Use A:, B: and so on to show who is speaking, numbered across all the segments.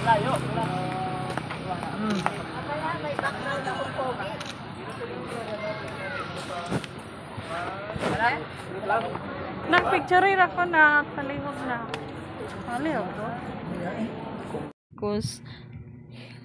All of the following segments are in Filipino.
A: Layo.
B: Nagpicture ako na palihog na. Palihog ko. Kus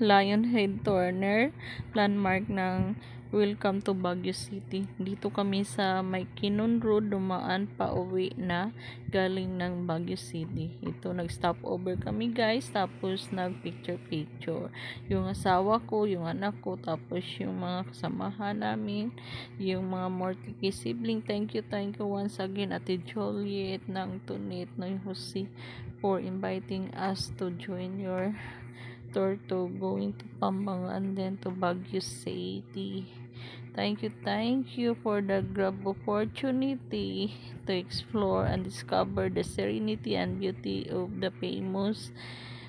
B: Lionhead Turner, landmark ng Welcome to Baguio City. Dito kami sa may Kinon Road, dumaan pa uwi na galing ng Baguio City. Ito, nag-stop over kami guys, tapos nag-picture. Yung asawa ko, yung anak ko, tapos yung mga kasamahan namin, yung mga Mortiki sibling. Thank you once again, Ate Joliet, ng Tunit, ng Jose, for inviting us to join your tour to going to Pampanga and then to Baguio City. Thank you for the grab opportunity to explore and discover the serenity and beauty of the famous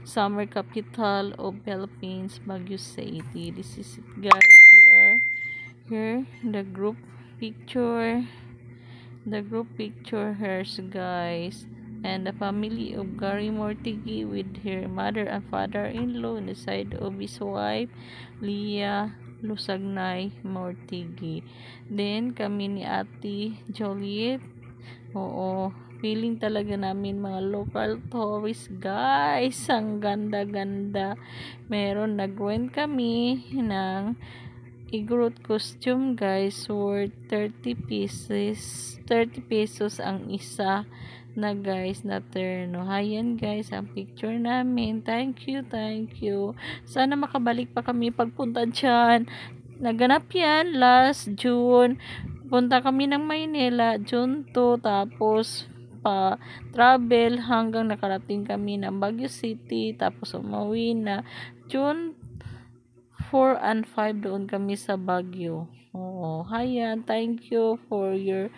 B: summer capital of Philippines, Baguio City. This is it guys, we are here, the group picture here guys, and the family of Gary Mortigi with her mother and father-in-law on the side of his wife Leah Lusagnay Mortigi. Then kami ni Ate Joliet. Oo, feeling talaga namin mga local tourists guys. Ang ganda-ganda. Meron, nag-rent kami ng Igorot costume guys, worth 30 pesos ang isa na guys na terno. Ayan guys ang picture namin. Thank you. Sana makabalik pa kami pagpunta dyan. Naganap yan last June. Punta kami ng Maynila June 2, tapos pa travel hanggang nakarating kami ng Baguio City, tapos umuwi na June 4 and 5 doon kami sa Baguio. Oo, ayan, thank you for your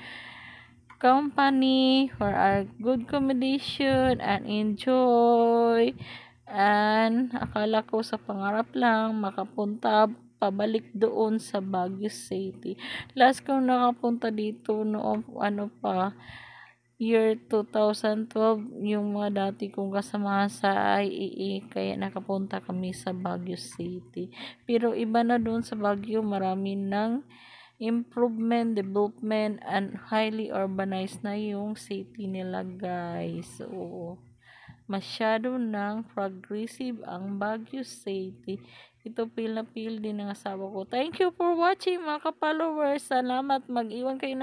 B: company, for our good accommodation, and enjoy. And akala ko sa pangarap lang makapunta pabalik doon sa Baguio City. Last kong nakapunta dito noong year 2012, yung mga dati kong kasama sa IEE, kaya nakapunta kami sa Baguio City. Pero iba na doon sa Baguio, marami ng improvement, development, and highly urbanized na yung city nila guys. Oo, masyado ng progressive ang Baguio City. Ito feel na feel din ng asawa ko. Thank you for watching mga ka-followers. Salamat, mag-iwan kayo ng